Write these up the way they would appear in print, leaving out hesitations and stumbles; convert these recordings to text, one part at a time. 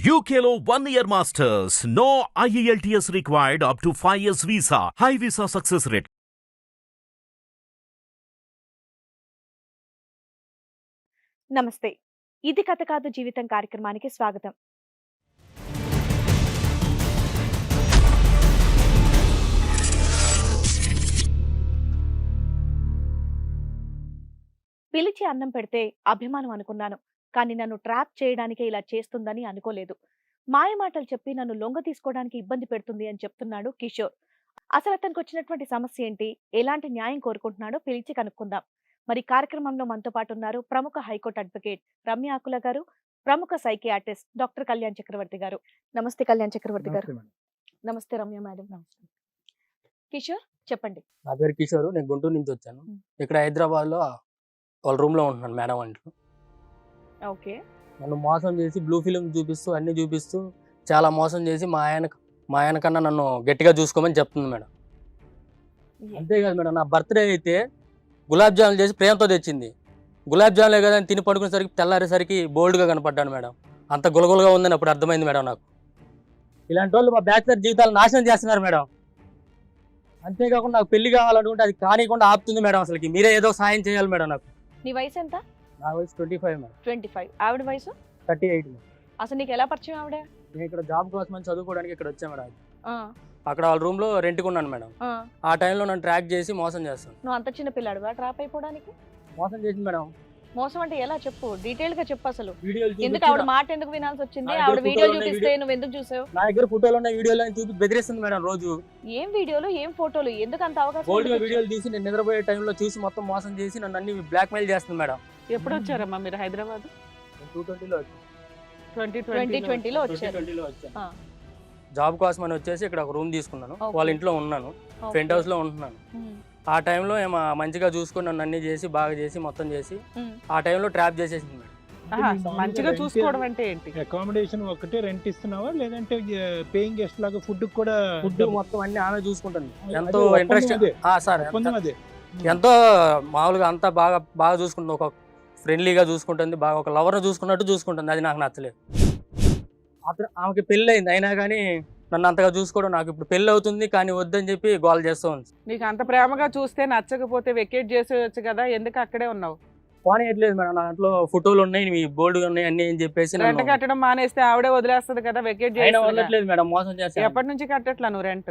UKLO 1 year masters. No IELTS required up to 5 years visa. High visa success rate. నమస్తే. ఇది కథ కాదు జీవితం కార్యక్రమానికి స్వాగతం. పిలిచి అన్నం పెడితే అభిమానం అనుకున్నాను. కానీ నన్ను ట్రాప్ చేయడానికే ఇలా చేస్తుందని అనుకోలేదు. మాయమాటలు చెప్పి నన్ను లొంగ తీసుకోవడానికి ఇబ్బంది పెడుతుంది అని చెప్తున్నాడు కిషోర్. అసలు అతనికి వచ్చినటువంటి సమస్య ఏంటి, ఎలాంటి న్యాయం కోరుకుంటున్నాడో పిలిచి కనుక్కుందాం. మరి కార్యక్రమంలో మనతో పాటు ఉన్నారు ప్రముఖ హైకోర్టు అడ్వకేట్ రమ్య ఆకుల గారు, ప్రముఖ సైకియాట్రిస్ట్ డాక్టర్ కళ్యాణ్ చక్రవర్తి గారు. నమస్తే కళ్యాణ్ చక్రవర్తి గారు. నమస్తే రమ్య మేడం. నమస్తే కిషోర్, చెప్పండి. నా పేరు కిషోర్, నేను గుంటూరు నుంచి వచ్చాను. ఇక్కడ హైదరాబాద్ లో వాళ్ళ రూమ్ లో ఉంటున్నాను మేడం ఇంట్లో. ఓకే. నన్ను మోసం చేసి బ్లూ ఫిలిం చూపిస్తూ అన్ని చూపిస్తూ చాలా మోసం చేసి మా ఆయన కన్నా నన్ను గట్టిగా చూసుకోమని చెప్తుంది మేడం. అంతేకాదు మేడం, నా బర్త్డే అయితే గులాబ్ జాములు చేసి ప్రేమతో తెచ్చింది. గులాబ్ జాములే కదా అని తిని పడుకునేసరికి తెల్లారేసరికి బోల్డ్గా కనపడ్డాను మేడం. అంత గులగులగా ఉందని అప్పుడు అర్థమైంది మేడం నాకు. ఇలాంటి వాళ్ళు మా బ్యాచిలర్ జీవితాలు నాశనం చేస్తున్నారు మేడం. అంతేకాకుండా నాకు పెళ్లి కావాలనుకుంటే అది కానికుండా ఆపుతుంది మేడం. అసలుకి మీరే ఏదో సాయం చేయాలి మేడం నాకు. నీ వయసు ఎంత? నా వయసు 25 మేడం. 25. ఆవిడ వయసు 38 మేడం. అసలు నీకు ఎలా పరిచయం ఆవిడ? నేను ఇక్కడ జాబ్ కోసం చదువుకోవడానికి ఇక్కడ వచ్చాను మేడం. అక్కడ వాళ్ళ రూమ్ లో రెంట్కి ఉన్నాను మేడం. ఆ టైంలో నన్ను ట్రాక్ చేసి మోసం చేస్తాను. నువ్వు అంత చిన్న పిల్లాడువా ట్రాప్ అయిపోవడానికి? మోసం చేసింది మేడం. మోసం అంటే ఎలా చెప్పు, డీటెయిల్ గా చెప్పు. అసలు వీడియోలు ఎందుకు ఆవిడ మాట ఎందుకు వినాల్సి వచ్చింది? ఆవిడ వీడియోలు చూపిస్తే నువ్వు ఎందుకు చూసావు? నా దగ్గర ఫోటోలు ఉన్న వీడియోలు చూపి బెదిరిస్తుంది మేడం రోజు. ఏం వీడియోలు, ఏం ఫోటోలు, ఎందుకు అంత అవకాశం? గోల్డ్ వీడియోలు తీసి నేను నిద్రపోయే టైంలో చూసి మొత్తం మోసం చేసి నన్ను అన్ని బ్లాక్ మెయిల్ చేస్తుంది మేడం. ఎప్పుడు వచ్చారమ్మా మీరు హైదరాబాద్? 2020లో వచ్చారు. జాబ్ కోసం అని వచ్చేసి ఇక్కడ ఒక రూమ్ తీసుకున్నాను. వాళ్ళ ఇంట్లో ఉన్నాను, ఫ్రెంట్ హౌస్ లో ఉంటున్నాను. ఆ టైంలో ఏమో మంచిగా చూసుకుని నన్ను అన్ని చేసి బాగా చేసి మొత్తం చేసి ఆ టైంలో ట్రాప్ చేసేసింది మేడం. మంచిగా చూసుకోవడం అంటే ఏంటి? అకామిడేషన్ ఒకటే రెంట్ ఇస్తున్నావా, లేదంటే పేయింగ్ గెస్ట్ లాగా ఫుడ్ కూడా? ఫుడ్ మొత్తం అన్ని ఆమె చూసుకుంటుంది. ఎంతో ఇంట్రెస్ట్ సార్, ఎంతో మామూలుగా అంతా బాగా చూసుకుంటుంది. ఒక ఫ్రెండ్లీగా చూసుకుంటుంది, బాగా ఒక లవర్ను చూసుకున్నట్టు చూసుకుంటుంది. అది నాకు నచ్చలేదు. ఆమెకి పెళ్ళి అయింది, అయినా కానీ నన్ను అంతగా చూసుకోవడం నాకు ఇప్పుడు పెళ్ళి అవుతుంది కానీ వద్దని చెప్పి గోల్ చేస్తూ ఉంది. నీకు అంత ప్రేమగా చూస్తే నచ్చకపోతే వెకేట్ చేసేయచ్చు కదా, ఎందుకు అక్కడే ఉన్నావు? పోనీ ఎట్లేదు మేడం, నా దాంట్లో ఫోటోలు ఉన్నాయి, మీ బోర్డు ఉన్నాయి అన్ని అని చెప్పేసి రెంట్ కట్టడం మానేస్తే ఆవిడే వదిలేస్తుంది కదా, వెకేట్ చేయట్లేదు మేడం. మోసం చేస్తే ఎప్పటి నుంచి కట్టట్లా నువ్వు రెంట్?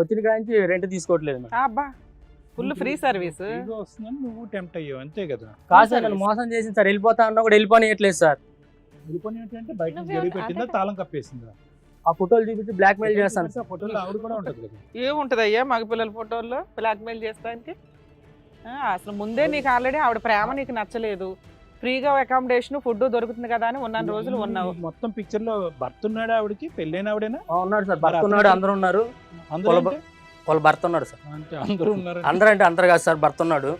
వచ్చిన కాంచి రెంట్ తీసుకోవట్లేదు మేడం. అబ్బా, ఫుల్ ఫ్రీ సర్వీస్ వస్తుందని నువ్వు టెంప్ట్ అయ్యావు అంతే కదా? కాదు సార్, నన్ను మోసం చేసింది సార్. వెళ్ళిపోతా అన్నా కూడా వెళ్ళిపోనియట్లేదు సార్. వెళ్ళిపోయి అంటే బయట జరిగి పెట్టిందా, తాళం కప్పేసిందా? ఆ ఫోటోలు చూపించి బ్లాక్ మెయిల్ చేస్తాను. ఫోటోలు ఆవిడ కూడా ఉంటుంది కదా. ఏముంటది అయ్యా మగ పిల్లల ఫోటోల్లో బ్లాక్ మెయిల్ చేస్తానికి? అసలు ముందే నీకు ఆల్రెడీ ఆవిడ ప్రేమ నీకు నచ్చలేదు, ఫ్రీగా అకామిడేషన్ ఫుడ్ దొరుకుతుంది కదా అని ఉన్న రోజులు ఉన్నావు. మొత్తం పిక్చర్ లో భర్త ఉన్నాడు ఆవిడకి, పెళ్ళైన ఆవిడేనా? ఉన్నాడు సార్, భర్త ఉన్నాడు, అందరూ ఉన్నారు. వాళ్ళ భర్త ఉన్నాడు సార్. అందరూ ఉన్నారు? అందరూ అంటే అందరు కాదు సార్, భర్త ఉన్నాడు.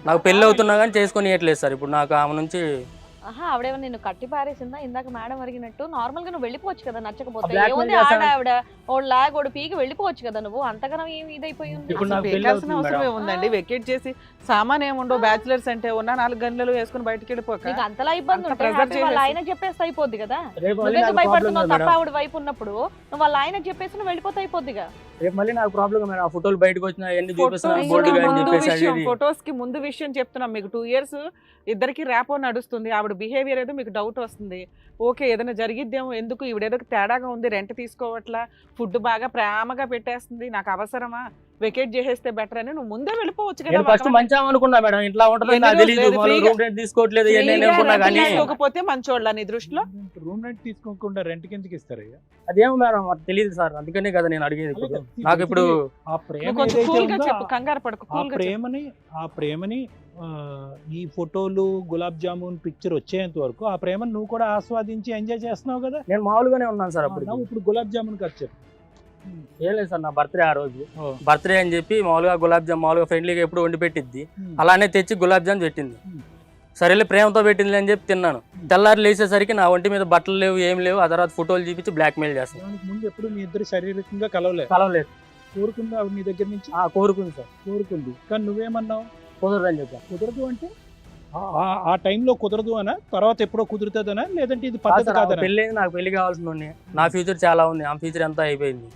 నాకు పెళ్ళి అవుతున్నా కానీ చేసుకొని ఇవ్వట్లేదు సార్. ఇప్పుడు నాకు ఆమె నుంచి ఆవిడేమో నిన్ను కట్టి పారేసిందా? ఇందాక మేడం అడిగినట్టు నార్మల్ గా నువ్వు వెళ్ళిపోవచ్చు కదా, నచ్చకపోతే. Black ఏముంది, mail చేస్తాను. ఆవిడ ఓ పీకి వెళ్ళిపోవచ్చు కదా, నువ్వు అంతగానో ఏమి ఇదైపోయి ఉంది. ఇప్పుడు నాకు పెళ్లి పెట్టాల్సిన అవుతుంది అవసరం మేడం. ఏముందండి? వెకేట్ చేసి సామాన్ ఏముండో, బ్యాచిలర్స్ అంటే ఉన్న 4 గంటలు వేసుకుని బయటకు వెళ్ళిపోక. నీకు అంతలా ఇబ్బంది అంత ఉంటే pressure హ్యాపీ వాళ్ళ చేసేసి. ఆయనకు చెప్పేస్తే అయిపోద్ది కదా. రేపు మళ్ళీ నువ్వెందుకు నాకు ప్రాబ్లం భయపడుతున్నావు? తప్ప మేడం. ఆవిడ వైపు ఉన్నప్పుడు నువ్వు వాళ్ళ ఆయనకు చెప్పేసి నువ్వు వెళ్ళిపోతే అయిపోద్దిగా. రేపు మళ్ళీ నాకు ప్రాబ్లం మేడం. ఆ ఫోటోలు బయటకు వచ్చినా ఎన్ని చూపిస్తున్నా Photos బోర్డుగా అని చెప్పేసి అది ఫొటోస్ కి ముందు విషయం చెప్తున్నాం మీకు. 2 years ఇద్దరికి ర్యాపో నడుస్తుంది. ఆవిడ బిహేవియర్ ఏదో మీకు డౌట్ వస్తుంది. ఓకే, ఏదైనా జరిగిద్దేమో, ఎందుకు ఈవిడేదో తేడాగా ఉంది, రెంట్ తీసుకోవట్లా, ఫుడ్ బాగా ప్రేమగా పెట్టేస్తుంది, నాకు అవసరమా, వెకేట్ చేసేస్తే బెటర్ అని నువ్వు ముందే వెళ్ళిపోవచ్చు నేను ఫస్ట్ కదా. మంచిగా అనుకున్నా మేడం. ఇట్లా ఉంటుందని నాకు తెలియదు. రూమ్ రెంట్ తీసుకోవట్లేదు నేను అనుకున్నా కానీ తీసుకోకపోతే మంచోళ్ళ నీ దృష్టిలో? రూమ్ రెంట్ తీసుకోకుండా రెంట్ కిందకి ఇస్తారయ్యా? అదేమో మేడం అది తెలియదు సార్. అందుకనే కదా నేను అడిగేది. ఇప్పుడు నాకు ఇప్పుడు ఆ ప్రేమ నువ్వు కొంచెం ఏదైతే కూల్ గా ఉందో, చెప్పు, కంగారు పడకు, ఆ కూల్ గా చెప్పు. ప్రేమని ఈ ఫోటోలు గులాబ్ జామున్ పిక్చర్ వచ్చేంత వరకు ఆ ప్రేమను నువ్వు కూడా ఆస్వాదించి ఎంజాయ్ చేస్తున్నావు కదా. నేను మామూలుగానే ఉన్నాను సార్. అప్పుడు ఇప్పుడు గులాబ్ జామున్ ఖర్చు చెప్పు. ఏం లేదు సార్, నా బర్త్డే ఆ రోజు బర్త్డే అని చెప్పి మామూలుగా గులాబ్ జామ్ మామూలుగా ఫ్రెండ్లీగా ఎప్పుడు వండి పెట్టిద్ది. అలానే తెచ్చి గులాబ్ జామ్ పెట్టింది. సరేలే ప్రేమతో పెట్టింది అని చెప్పి తిన్నాను. తెల్లారి లేచేసరికి నా ఒంటి మీద బట్టలు లేవు, ఏం లేవు. ఆ తర్వాత ఫోటోలు చూపించి బ్లాక్ మెయిల్ చేస్తాను. దానికి ముందు ఎప్పుడు మీ ఇద్దరు శారీరకంగా కలవలేదు? కోరుకుంది ఆవిడ నీ దగ్గర నుంచి? కోరుకుంది సార్. కోరుకుంది, కానీ నువ్వేమన్నావు? కుదరదని చెప్పా. కుదరదు అంటే ఆ టైంలో కుదరదు అనా, తర్వాత ఎప్పుడో కుదురుతుందనా, లేదంటే ఇది పద్ధతి కాదనా? పెళ్ళి అయింది, నాకు పెళ్లి కావాల్సిన నా ఫ్యూచర్ చాలా ఉంది, ఆ ఫ్యూచర్ అంతా అయిపోయింది.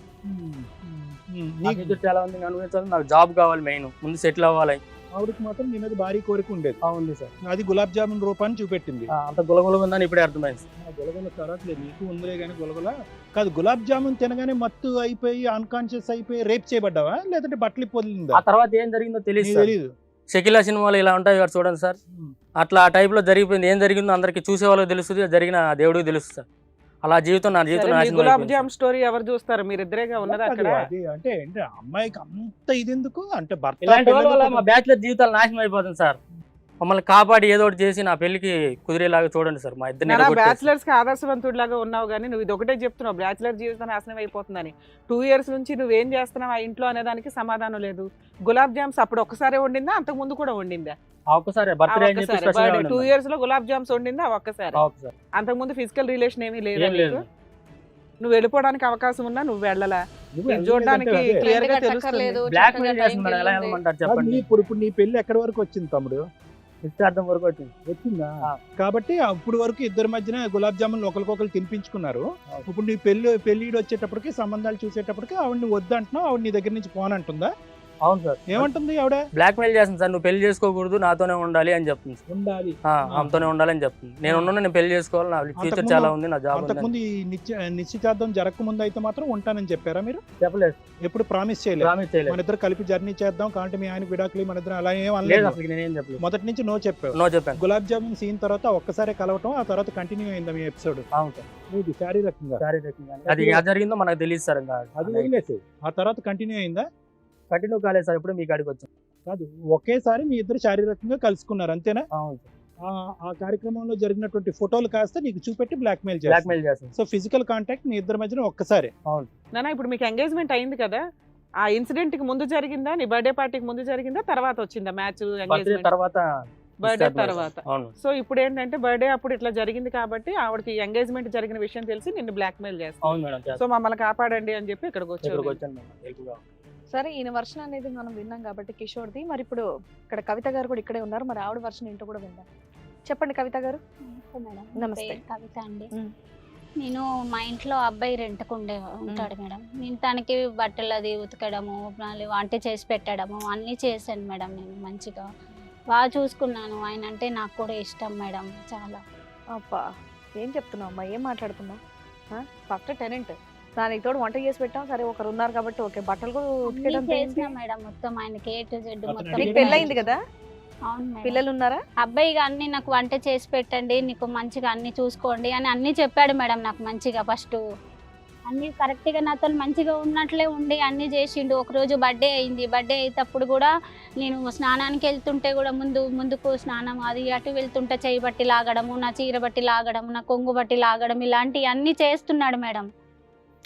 నా ఫ్యూచర్ చాలా ఉంది, అనుభవించాలి, నాకు జాబ్ కావాలి, మెయిన్ ముందు సెటిల్ అవ్వాలి. ఆవిడకి మాత్రం నీ మీద భారీ కోరిక ఉండేది. ఉంది సార్, అది గులాబ్ జామున్ రూపాన్ని చూపెట్టింది. అంత గులగుల ఉందని ఇప్పుడే అర్థమైంది. గులగుల తర్వాత నీకు ఉందిలే కానీ గులగుల కాదు. గులాబ్ జామున్ తినగానే మత్తు అయిపోయి అన్కాన్షియస్ అయిపోయి రేప్ చేయబడ్డావా, లేదంటే బట్టలు పొదిలిందా? ఆ తర్వాత ఏం జరిగిందో తెలియదు. తెలీదు. షకీలా సినిమాలు ఇలా ఉంటాయి కదా చూడండి సార్, అట్లా ఆ టైప్ లో జరిగిపోయింది. ఏం జరిగిందో అందరికి చూసే వాళ్ళకి తెలుస్తుంది, జరిగిన దేవుడికి తెలుస్తుంది సార్. అలా జీవితం నా జీవితం సరే, మీ నాశనం గులాబ్ అయిపోయింది. జామ్ స్టోరీ ఎవరు చూస్తారు? మీరిద్దరేగా ఉన్నది అక్కడ. అది అంటే అమ్మాయికి అంత ఇది ఎందుకు అంటే భర్త ఇలాంటి వాళ్ళ వల్ల పిల్లలు మా బ్యాచులర్ జీవితాలు నాశనం అయిపోతుంది సార్. మమ్మల్ని కాపాడి ఏదో ఒకటి చేసి నా పెళ్లికి కుదిరేలాగా చూడండి సార్. మా ఇద్దరు బ్యాచిలర్స్ కి ఆదర్శవంతుడిలాగా ఉన్నావు, కానీ నువ్వు ఇది ఒకటే చెప్తున్నావు, బ్యాచిలర్ జీవితం నాశనం అయిపోతుందని. 2 years నుంచి నువ్వేం చేస్తున్నావు ఆ ఇంట్లో అనే దానికి సమాధానం లేదు. గులాబ్ జామ్స్ అప్పుడు ఒక్కసారే వండిందా, అంతకు ముందు కూడా వండిందా? ఒక్కసారి బర్త్డే 2 years లో గులాబ్ జామ్స్ వండిందా ఒక్కసారి? అంతకు ముందు ఫిజికల్ రిలేషన్ ఏమీ లేదు. నువ్వు వెళ్ళిపోవడానికి అవకాశం ఉన్నా నువ్వు వెళ్ళలా. చూడడానికి క్లియర్ గా తెలుస్తుంది. బ్లాక్ మెయిల్ చేస్తున్నారు, ఎలా వెళ్ళమంటారు చెప్పండి. ఇప్పుడు నీ పెళ్లి ఎక్కడి వరకు వచ్చింది తమ్ముడు? నిశ్చితార్థం వరకు వచ్చిందా? కాబట్టి అప్పుడు వరకు ఇద్దరి మధ్యన గులాబ్ జామున్ ఒకరికొకరు తినిపించుకున్నారు. ఇప్పుడు నీ పెళ్లి వచ్చేటప్పటికి సంబంధాలు చూసేటప్పటికి ఆవిడని వద్దంటున్నావు, ఆవిడ నీ దగ్గర నుంచి పోనంటుందా? అవును సార్. ఏమంటుంది ఆవిడ? బ్లాక్ మెయిల్ చేస్తుంది సార్, నువ్వు పెళ్లి చేసుకోకూడదు, నాతోనే ఉండాలి అని చెప్తుంది. ఉండాలి, ఆమెతోనే ఉండాలని చెప్తుంది. నేను ఉన్నాను, నేను పెళ్లి చేసుకోవాలి, నా ఫ్యూచర్ చాలా ఉంది, నా జాబ్ ఉంది. అంతకుముందు ఈ నిశ్చితార్థం జరగకముందు అయితే మాత్రం ఉంటానని చెప్పారా మీరు? చెప్పలేదు, ఎప్పుడు ప్రామిస్ చేయలేదు. మన ఇద్దరు కలిపి జర్నీ చేద్దాం, కాబట్టి మీ ఆయన విడాకులు మన ఇద్దరు అలా ఏం అనలేదు. నేనేం చెప్పలేదు, మొదటి నుంచి నో చెప్పావు. నో చెప్పాను. గులాబ్ జామున్ సీన్ తర్వాత ఒక్కసారి కలవటం, ఆ తర్వాత కంటిన్యూ అయిందా మీ ఎపిసోడ్? అవును సార్. ఇది శారీరకంగా అది ఎలా జరిగిందో మనకు తెలియదు సార్. అది వదిలేసి ఆ తర్వాత కంటిన్యూ అయిందా? కంటిన్యూ కాలేదు సార్, ఎప్పుడు మీ కాడికి వచ్చాను. కాదు, ఒకేసారి మీ ఇద్దరు శారీరకంగా కలుసుకున్నారు అంతేనా? అవును సార్. ఆ కార్యక్రమంలో జరిగినటువంటి ఫోటోలు కాస్త నీకు చూపెట్టి బ్లాక్మెయిల్ చేస్తాను. సో ఫిజికల్ కాంటాక్ట్ మీ ఇద్దరి మధ్యన ఒక్కసారి. అవును నాన్న, ఇప్పుడు మీకు ఎంగేజ్మెంట్ అయింది కదా, ఆ ఇన్సిడెంట్ కి ముందు జరిగిందా, నీ బర్త్డే పార్టీకి ముందు జరిగిందా, తర్వాత వచ్చిందా మ్యాచ్? ఎంగేజ్మెంట్ తర్వాత, బర్త్డే తర్వాత. అవును. సో ఇప్పుడు ఏంటంటే బర్త్డే అప్పుడు ఇట్లా జరిగింది కాబట్టి ఆవిడకి ఎంగేజ్మెంట్ జరిగిన విషయం తెలిసి నిన్ను బ్లాక్మెయిల్ చేస్తాను. అవును మేడం. సో మమ్మల్ని కాపాడండి అని చెప్పి ఇక్కడికి వచ్చాను. సరే, ఈయన వర్షన్ అనేది మనం విన్నాం కాబట్టి కిషోర్ది. మరి ఇప్పుడు ఇక్కడ కవిత గారు కూడా ఇక్కడే ఉన్నారు, మరి ఆవిడ వర్షన్ ఏంటో కూడా విందాం. చెప్పండి కవిత గారు. మేడం, నమస్తే. కవిత అండి. నేను మా ఇంట్లో అబ్బాయి రెంట్కు ఉంటాడు మేడం. నేను తనకి బట్టలు అది ఉతకడము, మళ్ళీ వంట చేసి పెట్టడము అన్నీ చేశాను మేడం. నేను మంచిగా బాగా చూసుకున్నాను. ఆయన అంటే నాకు కూడా ఇష్టం మేడం, చాలా. అబ్బా, ఏం చెప్తున్నావు అమ్మా, ఏం మాట్లాడుతున్నావు? ఫస్ట్ టెనెంట్, దానికి తోడు వంట చేసి పెట్టాం. సరే, ఒకరు ఉన్నారు కాబట్టి ఓకే, బట్టలు కూడా ఉతికేయడం చేసిన మేడం. మొత్తం ఆయనకి A to Z మొత్తం. నీకు పెళ్ళయింది కదా? అవును మేడం. పిల్లలు ఉన్నారా? అబ్బాయిగా అన్ని నాకు వంట చేసి పెట్టండి, నీకు మంచిగా అన్ని చూసుకోండి అని అన్ని చెప్పాడు మేడం. నాకు మంచిగా ఫస్ట్ అన్ని కరెక్ట్ గా నాతో మంచిగా ఉన్నట్లే ఉండి అన్ని చేసిండు. ఒకరోజు బర్త్డే అయింది. బర్త్డే అయ్యేటప్పుడు కూడా నేను స్నానానికి వెళ్తుంటే కూడా ముందుకు స్నానం అది అటు వెళ్తుంటే చేయి బట్టి లాగడము, నా చీర బట్టి లాగడము, నా కొంగు బట్టి లాగడం, ఇలాంటివి అన్ని చేస్తున్నాడు మేడం.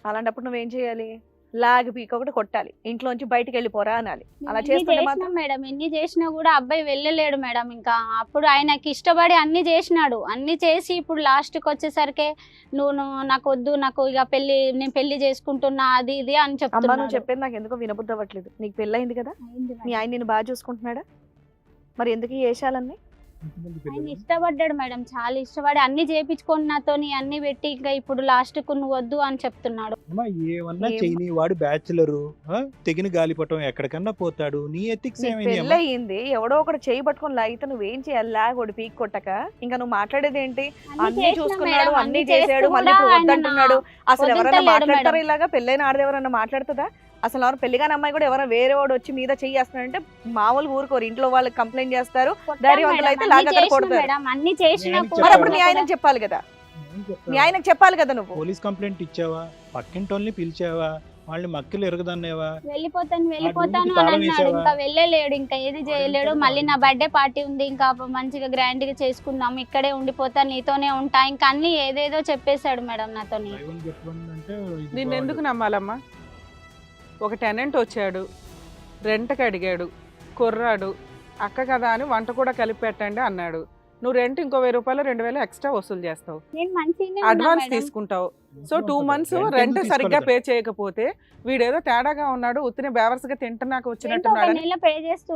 అలాంటప్పుడు నువ్వేం చేయాలి? లాగి పీక ఒకటి కొట్టాలి, ఇంట్లోంచి బయటికి వెళ్ళిపోరా అనాలి. అలా చేస్తున్నా మేడం. ఎన్ని చేసినా కూడా అబ్బాయి వెళ్ళలేడు మేడం. ఇంకా అప్పుడు ఆయనకి ఇష్టపడి అన్ని చేసినాడు. అన్ని చేసి ఇప్పుడు లాస్ట్కి వచ్చేసరికి నువ్వు నాకు వద్దు, నాకు ఇక నేను పెళ్లి చేసుకుంటున్నా అది ఇది అని చెప్తున్నా. నువ్వు చెప్పేది నాకు ఎందుకో వినబుద్ధి అవ్వట్లేదు. నీకు పెళ్ళయింది కదా, మీ ఆయన నిన్ను బాగా చూసుకుంటున్నాడా? మరి ఎందుకు ఈ వేషాలన్నీ? ఆయన ఇష్టపడ్డాడు మేడం, చాలా ఇష్టపడి అన్ని చేపించుకొని నాతోని అన్ని పెట్టి ఇంకా ఇప్పుడు లాస్ట్ కు నువ్వు వద్దు అని చెప్తున్నాడు. ఏమన్నా చేయని వాడు బ్యాచులరు, తెగిన గాలిపటం ఎక్కడికన్నా పోతాడు. నీ ఎథిక్స్ పెళ్ళయింది, ఎవడో ఒకటి చేయి పట్టుకొని లాగితే నువ్వేం చేయాలి? లాగోడు పీక్ కొట్టక ఇంకా నువ్వు మాట్లాడేది ఏంటి? అన్ని చూసుకున్నాడు, అన్ని చేసాడు, మళ్ళీ ఇప్పుడు వద్దంటున్నాడు. అసలు ఎవరైనా మాట్లాడతారు ఇలాగా? పెళ్ళైన ఆడది ఎవరన్నా మాట్లాడుతుందా? అసలు ఎవరు పెళ్లిగాని అమ్మాయి కూడా ఎవరైనా వేరే వాడు వచ్చి మీద చేస్తున్నాడంటే మామూలు ఊరుకోరు, ఇంట్లో వాళ్ళు కంప్లైంట్ చేస్తారు. ధైర్యవంతులు అయితే లాగక్కడ కొడతారు. మరి అప్పుడు మీ ఆయనకు చెప్పాలి కదా, మీ ఆయనకు చెప్పాలి కదా. నువ్వు పోలీస్ కంప్లైంట్ ఇచ్చావా? పక్కింటోళ్ళని పిలిచావా? వాళ్ళని మక్కలు ఎరగదన్నావా? వెళ్ళిపోతాను అని అన్నాడు. ఇంకా వెళ్ళలేడు, ఇంకా ఏది చేయలేడు. మళ్ళీ నా బర్త్డే పార్టీ ఉంది, ఇంకా మంచిగా గ్రాండ్ గా చేసుకుందాం, ఇక్కడే ఉండిపోతా, నీతోనే ఉంటా, ఇంకా అన్ని ఏదేదో చెప్పేశాడు మేడం నాతో. నిన్నెందుకు నమ్మాలమ్మా? ఒక టెనెంట్ వచ్చాడు, రెంట్కి అడిగాడు, కుర్రాడు, అక్క కదా అని వంట కూడా కలిపి పెట్టండి అన్నాడు. నువ్వు రెంట్ ఇంకో 1000 రూపాయలు 2000 ఎక్స్ట్రా వసూలు చేస్తావు, నేను మంచిగానే ఉన్నా అడ్వాన్స్ మేడం. తీసుకుంటావు. సో 2 ఉంటుంది. months Rent రెంట్ ఎందుకు సరిగ్గా తీసుకోలేదు? పే చేయకపోతే వీడేదో తేడాగా ఉన్నాడు, ఉత్తినే బేవర్స్గా తింటున్నాక ఏంటో ఒక వచ్చినట్టున్నాడని. నెల పే చేస్తూ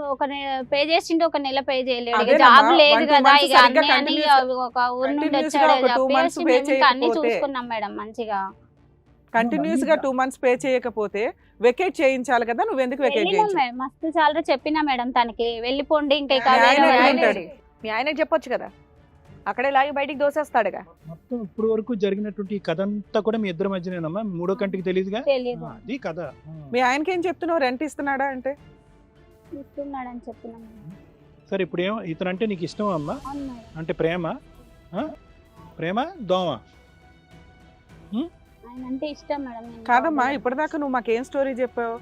పే చేసిండు, ఒక నెల పే చేయలేడు. ఇక అదేనమ్మా, జాబ్ లేదు 1-2 కదా, months ఇక సరిగ్గా అన్ని అని continuous- ఒక ఊరు నుండి continuous గా వచ్చాడు ఒక కదా, 2 months పేసి pay మేము ఇంకా అన్ని చేయకపోతే- చూసుకున్నాం మేడం మంచిగా. కంటిన్యూస్ గా 2 months పే చేయకపోతే వెకేట్ చేయించాలి కదా, నువ్వు ఎందుకు వెకేట్ వెళ్ళినాం చేయించావు? మేడం, మస్తు సార్లు చెప్పినా మేడం తనకి వెళ్ళిపోండి ఇంకా ఇక మీ ఆయన వేరే ఎక్కడ వాళ్ళు- ఉంటాడు? మీ ఆయనకి చెప్పొచ్చు కదా, అక్కడే లాగి బయటికి దోసేస్తాడుగా. మొత్తం ఇప్పుడు వరకు జరిగినటువంటి ఈ కథ అంతా కూడా మీ ఇద్దరి మధ్యనేనమ్మా, మూడో కంటికి తెలియదుగా. తెలీదు, అది కథ. మీ ఆయనకి ఏం చెప్తున్నావు, రెంట్ ఇస్తున్నాడా అంటే? ఇస్తున్నాడని చెప్పినాం మేడం. సరే ఇప్పుడు ఏం ఇతనంటే నీకు ఇష్టమా అమ్మా? అవును మేడం, అంటే ప్రేమ ప్రేమ దోమ? ఆయన అంటే ఇష్టం మేడం. నేను కాదమ్మా, బాగున్నాను. ఇప్పటిదాకా నువ్వు మాకేం స్టోరీ చెప్పావు?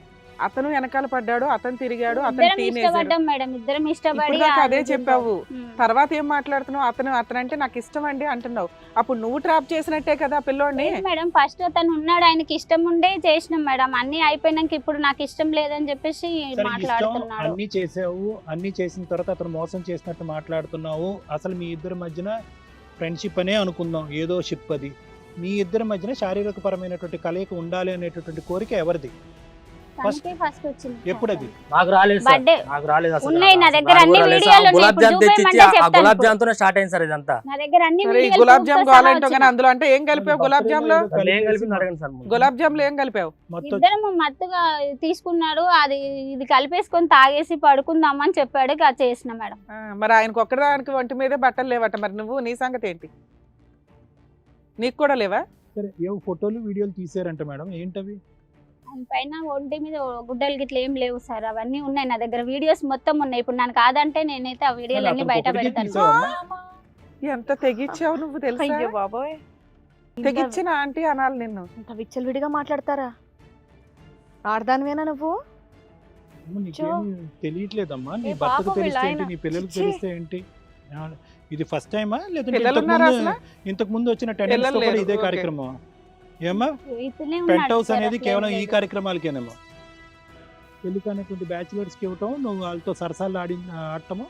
అతను వెనకాల పడ్డాడు, అతను తిరిగాడు, అతను ఇద్దరం టీనేజర్. ఇష్టపడ్డాం మేడం, ఇద్దరం ఇష్టపడి ఇప్పటిదాకా ఆ అదే రోజు చెప్పావు. ఉమ్. తర్వాత ఏం మాట్లాడుతున్నావు? అతను అంటే నాకు ఇష్టం అండి అంటున్నావు. అప్పుడు నువ్వు ట్రాప్ చేసినట్టే కదా పిల్లోడిని. లేదు మేడం, ఫస్ట్ అతను ఉన్నాడు, ఆయనకి ఇష్టం ఉండే చేసినాం మేడం. అన్ని అయిపోయినాక ఇప్పుడు నాకు ఇష్టం లేదని చెప్పేసి సరే ఇష్టం మాట్లాడుతున్నాడు. అన్ని చేసావు, అన్ని చేసిన తర్వాత అతను మోసం చేసినట్టు మాట్లాడుతున్నావు. అసలు మీ ఇద్దరి మధ్యన ఫ్రెండ్షిప్ అనే అనుకుందాం, ఏదో షిప్ అది. మీ ఇద్దరి మధ్యన శారీరక పరమైనటువంటి కలయిక ఉండాలి అనేటటువంటి కోరిక ఎవరిది? తనకే ఫస్ట్ వచ్చింది. ఎప్పుడు అది? నాకు రాలేదు సార్, బర్త్డే నాకు రాలేదు అసలు. ఉన్నాయి నా దగ్గర నాకు అన్ని రాలేదు సార్. వీడియోలు ఉన్నాయి, గులాబ్ ఇప్పుడు జామ్ తెచ్చిచ్చి చూపించమంటే ఆ చెప్తాను గులాబ్ ఇప్పుడు. జామ్ తోనే స్టార్ట్ అయింది సార్ ఇదంతా. నా దగ్గర అన్ని సరే, ఈ వీడియోలు గులాబ్ జామ్ proof తో సహా కావాలంటావు కానీ వచ్చినాయి. అందులో అంటే ఏం కలిపావు? గులాబ్ జామ్ లో అసలు ఏం కలిపింది అడగండి సార్ ముందు. గులాబ్ జామ్ లో ఏం కలిపావు? మొత్తం ఇద్దరం మత్తుగా తీసుకున్నాడు, అది ఇది కలిపేసుకొని తాగేసి పడుకుందామని చెప్పాడు, ఇక చేసిన మేడం. మరి ఆయనకు ఒక్కదానికి ఒంటి మీదే బట్టలు లేవట, మరి నువ్వు నీ సంగతి ఏంటి? నీకు కూడా లేవా? సరే ఏవో ఫోటోలు వీడియోలు తీసారంట మేడం, ఏంటవి? ఆయన పైన ఒంటి మీద గుడ్డలు గిట్ల ఏం లేవు సార్, అవన్నీ ఉన్నాయి నా దగ్గర, వీడియోస్ మొత్తం ఉన్నాయి. ఇప్పుడు నాకు కాదంటే నేనైతే ఆ వీడియోలు అన్ని అతనికి బయట ఒకటికే పెడతాను. తీసావమ్మా? ఎంత తెగిచ్చావు నువ్వు తెలుసా? అయ్యో బాబోయ్, తెగిచ్చిన ఆంటీ అనాలి నిన్ను. ఇంత విచ్చలవిడిగా మాట్లాడతారా? ఆడదానివేనా నువ్వు? అమ్మ, నీకేం తెలియట్లేదమ్మా? నీ ఏ భర్తకు పాపం తెలిస్తే వీళ్ళ ఏంటి, ఆయన. నీ పిల్లలకు ఛీ. తెలిస్తే ఏంటి? ఇది ఫస్ట్ టైమా లేదంటే పిల్లలు ఉన్నారా అసలు? ఇంతకు ముందు వచ్చిన టెండర్స్ పిల్లలు తో కూడా లేరు, ఇదే ఓకే. కార్యక్రమం ఏమ్మా? ఇతనే పెంట్ ఉన్నాడు హౌస్ సార్, అనేది అట్లేం కేవలం ఈ లేదు. కార్యక్రమాలకేనేమో. పెళ్లి కానటువంటి బ్యాచులర్స్ కి ఇవ్వటం, నువ్వు వాళ్ళతో సరసాలు ఆడటము,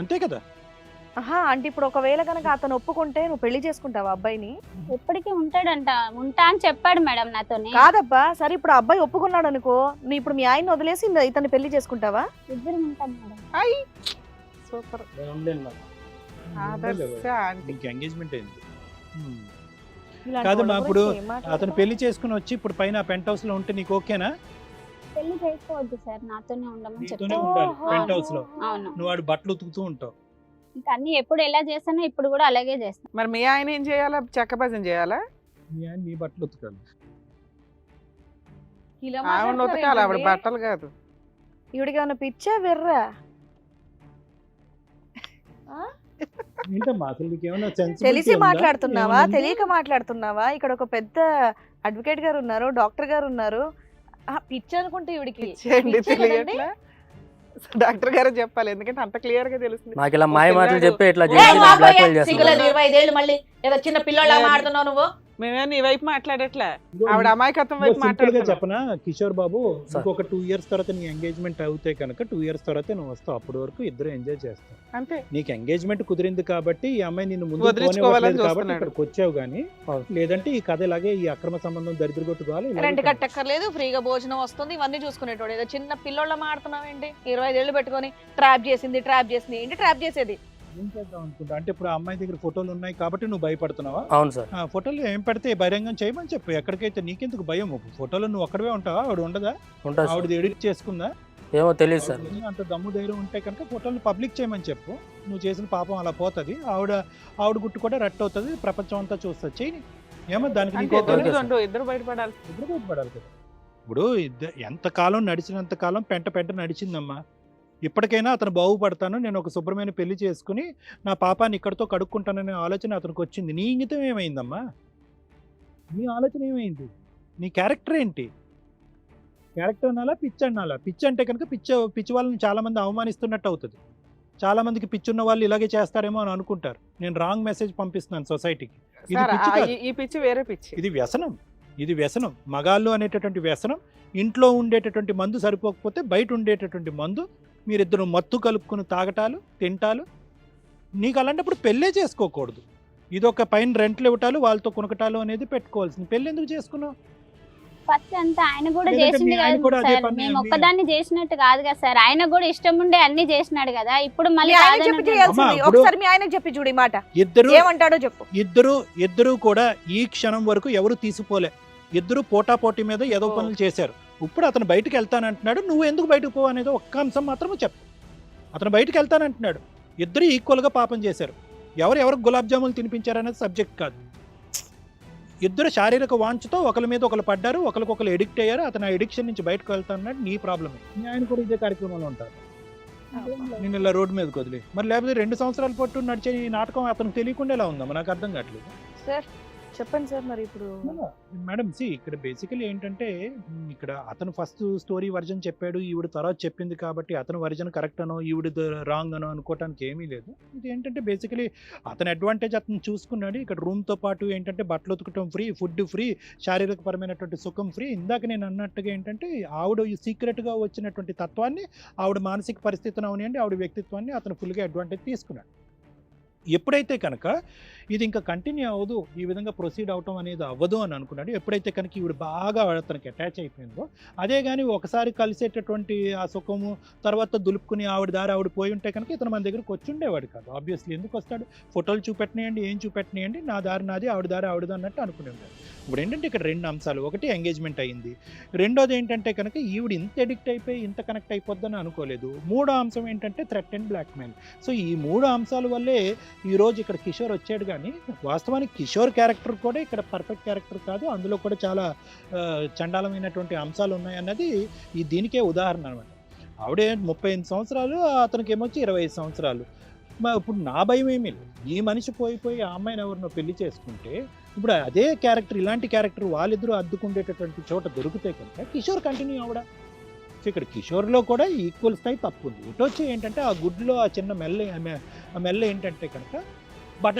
అంతే కదా? ఆహా, అంటే ఇప్పుడు ఒకవేళ కనుక అతను ఒప్పుకుంటే నువ్వు పెళ్లి చేసుకుంటావా అబ్బాయిని? ఎప్పటికీ ఉంటాడంట, ఉంటా అని చెప్పాడు మేడం నాతోని. కాదబ్బా, సరే ఇప్పుడు ఆ అబ్బాయి ఒప్పుకున్నాడు అనుకో, నీ ఇప్పుడు మీ ఆయన వదిలేసి ఇతన్ని పెళ్లి చేసుకుంటావా? ఇద్దరం ఉంటాం మేడం. అయ్ సూపర్. నేను ఉండలేను మేడం. ఆదర్శ ఆంటీ. నీకు ఎంగేజ్మెంట్ అయింది. ఇలాంటి కాదమ్మా, వాళ్ళ ఇప్పుడు గురించి ఏం మాట్లాడతావు? అతను పెళ్లి చేసుకుని వచ్చి ఇప్పుడు పైన పెంట్ హౌస్ లో ఉంటే నీకు ఓకేనా? పెళ్లి చేసుకోవద్దు సార్, నాతోనే ఉండమని నీతోనే చెప్తాను. ఉండాలి ఓహో. పెంట్ హౌస్ లో. అవును, నువ్వు వాడు బట్టలు ఉతుకుతూ ఉంటావు. ఇంకా అన్ని ఎప్పుడు ఎలా చేస్తానో ఇప్పుడు కూడా అలాగే చేస్తాను. మరి మీ ఆయన ఏం చేయాలా? చెక్క భజన చేయాలా? నీ ఆయన నీ బట్టలు ఉతకాలి. ఇలా ఆవిడ మాట్లాడతారా ఉతకాలి, ఆవిడ ఏంటండి? బట్టలు కాదు. ఈవిడికి ఏమైనా పిచ్చా వెర్రా? ఏంటమ్మా అసలు నీకేమైనా తెలిసి మాట్లాడుతున్నావా, తెలియక మాట్లాడుతున్నావా? ఇక్కడ ఒక పెద్ద అడ్వకేట్ గారు ఉన్నారు, డాక్టర్ గారు ఉన్నారు. పిచ్చి అనుకుంటే ఈవిడికి చేయండి, పిచ్చే కదండి? తెలియట్లా? డాక్టర్ గారు చెప్పాలి, ఎందుకంటే అంత క్లియర్ గా తెలుస్తుంది. నాకు ఇలా మాయ మాటలు పిల్లాడు- చెప్పి ఇట్లా ఏ చేసి బాబోయ్, బ్లాక్మెయిల్ చేస్తున్నాడు. సిగ్గులేదు 25 ఏళ్ళు మళ్ళీ ఏదో చిన్న పిల్లోళ్ళ మాడుతున్నావు నువ్వు. మేమే నీ వైపు మాట్లాడట్లే, ఆవిడ అమాయకత్వం వైపు సింపుల్ గా మాట్లాడుతున్నా. చెప్పనా కిషోర్ బాబు, సార్. ఇంకొక 2 years తర్వాత నీ ఎంగేజ్మెంట్ అవుతే కనుక 2 years తర్వాత నువ్వు వస్తావు. అప్పటి వరకు ఇద్దరు ఎంజాయ్ చేస్తావు. అంతే. నీకు ఎంగేజ్మెంట్ కుదిరింది కాబట్టి ఈ అమ్మాయి నిన్ను ముందు వదిలించుకోవాలని పోనివ్వట్లేదు కాబట్టి చూస్తున్నాడు. ఇక్కడికి వచ్చావు గానీ, అవును. లేదంటే ఈ కథ ఇలాగే ఈ అక్రమ సంబంధం దరిద్ర కొట్టుకోవాలి. రెంట్ కట్టక్కర్లేదు, ఫ్రీగా భోజనం వస్తుంది, ఇవన్నీ చూసుకునేటోడు. ఏదో చిన్న పిల్లోళ్ళ మాడుతున్నావు ఏంటి? 25 ఏళ్ళు పెట్టుకొని ట్రాప్ చేసింది ఏంటి ట్రాప్ చేసేది? ఏం చేద్దాం అనుకుంటా అంటే ఇప్పుడు ఆ అమ్మాయి దగ్గర ఫోటోలు ఉన్నాయి కాబట్టి నువ్వు భయపడుతున్నావా? అవును సార్. ఆ ఫోటోలు ఏం పెడితే బహిరంగం చేయమని చెప్పు. ఎక్కడికైతే నీకెందుకు భయం? ఫోటోలో నువ్వు ఒక్కడవే ఉంటావా? ఆవిడ ఉండదా? ఉంటా సార్. ఆవిడ ఎడిట్ చేసుకుందా? ఏమో తెలియదు సార్. అంత దమ్ము ధైర్యం ఉంటే కనుక ఫోటోలు పబ్లిక్ చేయమని చెప్పు. నువ్వు చేసిన పాపం అలా పోతుంది. ఆవిడ గుట్టు కూడా రట్ అవుతుంది, ప్రపంచం అంతా చూస్తుంది. చేయని ఏమో దానికి అంతే, నీకు ఓకేనా? Okay sir. దొండు, ఇద్దరు బయటపడాలి. ఇద్దరు బయటపడాలి కదా. ఇప్పుడు ఎంతకాలం నడిచినంత కాలం పెంట నడిచిందమ్మా. ఇప్పటికైనా అతను బాగుపడతాను, నేను ఒక శుభ్రమైన పెళ్లి చేసుకుని నా పాపాన్ని ఇక్కడితో కడుక్కుంటాననే ఆలోచన అతనికి వచ్చింది. నీ ఇంగితం ఏమైందమ్మా? నీ ఆలోచన ఏమైంది? నీ క్యారెక్టర్ ఏంటి? క్యారెక్టర్ అనాలా, పిచ్చి అనాలా? పిచ్చి అంటే కనుక పిచ్చి వాళ్ళని చాలామంది అవమానిస్తున్నట్టు అవుతుంది. చాలామందికి పిచ్చున్న వాళ్ళు ఇలాగే చేస్తారేమో అని అనుకుంటారు. నేను రాంగ్ మెసేజ్ పంపిస్తున్నాను సొసైటీకి. ఇది సార్, పిచ్చి కాదు. ఈ పిచ్చి వేరే పిచ్చి. ఇది వ్యసనం. ఇది వ్యసనం. మగాళ్ళు అనేటటువంటి వ్యసనం. ఇంట్లో ఉండేటటువంటి మందు సరిపోకపోతే బయట ఉండేటటువంటి మందు, మీరిద్దరు మత్తు కలుపుకుని తాగటాలు, తింటాలు, నీకు అలాంటప్పుడు పెళ్ళే చేసుకోకూడదు. ఇది ఒక పైన రెంట్లు ఇవ్వటాలు వాళ్ళతో కొనకటాలు అనేది పెట్టుకోవాల్సింది. పెళ్ళి ఎందుకు చేసుకున్నావు? ఫస్ట్ అంతా ఆయన కూడా లేదంటే చేసింది మీ ఆయన కదా కూడా అదే సార్, పని మేము ఒక్కదాన్ని చేసినట్టు కాదు కదా సార్, ఆయన కూడా ఇష్టం ఉండే అన్ని చేసినాడు కదా, ఇప్పుడు మీ మళ్ళీ ఆయన కాదని చెప్పి అంటున్నాడు. చేయాల్సింది. అమ్మా, ఇప్పుడు- ఒకసారి మీ ఆయనకు చెప్పి చూడు ఈ మాట, ఇద్దరు ఏమంటాడో చెప్పు. ఇద్దరు కూడా ఈ క్షణం వరకు ఎవరు తీసిపోలే. ఇద్దరు పోటాపోటీ మీద ఏదో ఓ. పనులు చేశారు. ఇప్పుడు అతను బయటకు వెళ్తానంటున్నాడు, నువ్వు ఎందుకు బయటకు పోవు అనేది ఒక్క అంశం మాత్రమే చెప్పు. అతను బయటకు వెళ్తానంటున్నాడు, ఇద్దరు ఈక్వల్గా పాపం చేశారు. ఎవరికి గులాబ్ జాములు తినిపించారు అనేది సబ్జెక్ట్ కాదు. ఇద్దరు శారీరక వాంఛతో ఒకరి మీద ఒకరు పడ్డారు, ఒకరికొకరు ఎడిక్ట్ అయ్యారు. అతను ఆ ఎడిక్షన్ నుంచి బయటకు వెళ్తానన్నాడు, నీ ప్రాబ్లమే. మీ ఆయన కూడా ఇదే కార్యక్రమంలో ఉంటారు. నేను ఇలా రోడ్డు మీదకి వదిలే మరి, లేకపోతే 2 సంవత్సరాల పాటు నడిచే ఈ నాటకం అతనికి తెలియకుండా ఎలా ఉందమ్మా, నాకు అర్థం కావట్లేదు. సార్ చెప్పండి సార్, మరి ఇప్పుడు మేడం ఇక్కడ బేసికలీ ఏంటంటే ఇక్కడ అతను ఫస్ట్ స్టోరీ వర్జన్ చెప్పాడు, ఈవిడ తర్వాత చెప్పింది కాబట్టి అతను వర్జన్ కరెక్ట్ అనో ఈవిడ రాంగ్ అనో అనుకోవటానికి ఏమీ లేదు. ఇది ఏంటంటే బేసికలీ అతని అడ్వాంటేజ్ అతను చూసుకున్నాడు. ఇక్కడ రూమ్తో పాటు ఏంటంటే బట్టలు ఉతకటం ఫ్రీ, ఫుడ్ ఫ్రీ, శారీరకపరమైనటువంటి సుఖం ఫ్రీ. ఇందాక నేను అన్నట్టుగా ఏంటంటే ఆవిడ సీక్రెట్గా వచ్చినటువంటి తత్వాన్ని, ఆవిడ మానసిక పరిస్థితిని అవనివ్వండి, ఆవిడ వ్యక్తిత్వాన్ని అతను ఫుల్గా అడ్వాంటేజ్ తీసుకున్నాడు. ఎప్పుడైతే కనుక ఇది ఇంకా కంటిన్యూ అవ్వదు, ఈ విధంగా ప్రొసీడ్ అవటం అనేది అవ్వదు అని అనుకున్నాడు. ఎప్పుడైతే కనుక ఈవిడ బాగా అతనికి అటాచ్ అయిపోయిందో, అదే కానీ ఒకసారి కలిసేటటువంటి ఆ సుఖము తర్వాత దులుపుకుని ఆవిడ దారి ఆవిడ పోయి ఉంటే కనుక ఇతను మన దగ్గరకు వచ్చి ఉండేవాడు కాదు. ఆబ్వియస్లీ ఎందుకు వస్తాడు? ఫోటోలు చూపెట్టినాయండి, ఏం చూపెట్టినాయండి, నా దారి నాది, ఆవిడ దారి ఆవిడది అన్నట్టు అనుకుని ఉంటాడు. ఇప్పుడు ఏంటంటే ఇక్కడ 2 అంశాలు, ఒకటి ఎంగేజ్మెంట్ అయ్యింది, రెండోది ఏంటంటే కనుక ఈవిడ ఇంత ఎడిక్ట్ అయిపోయి ఇంత కనెక్ట్ అయిపోద్దని అనుకోలేదు. మూడో అంశం ఏంటంటే థ్రెట్ అండ్ బ్లాక్మెయిల్. సో ఈ 3 అంశాల వల్లే ఈరోజు ఇక్కడ కిషోర్ వచ్చాడు. కానీ వాస్తవానికి కిషోర్ క్యారెక్టర్ కూడా ఇక్కడ పర్ఫెక్ట్ క్యారెక్టర్ కాదు, అందులో కూడా చాలా చండాలమైనటువంటి అంశాలు ఉన్నాయన్నది ఈ దీనికే ఉదాహరణ అనమాట. ఆవిడే 38 సంవత్సరాలు, అతనికి ఏమొచ్చి 25 సంవత్సరాలు. ఇప్పుడు నా భయం ఏమీ లేదు, ఈ మనిషి పోయి ఆ అమ్మాయిని ఎవరినో పెళ్లి చేసుకుంటే ఇప్పుడు అదే క్యారెక్టర్, ఇలాంటి క్యారెక్టర్ వాళ్ళిద్దరూ అద్దుకుండేటటువంటి చోట దొరికితే కనుక కిషోర్ కంటిన్యూ అవడా. సో ఇక్కడ కిషోర్లో కూడా ఈక్వల్ స్థాయి తప్పు ఉంది. ఇటు వచ్చి ఏంటంటే ఆ గుడ్లో ఆ చిన్న మెల్ల ఏంటంటే కనుక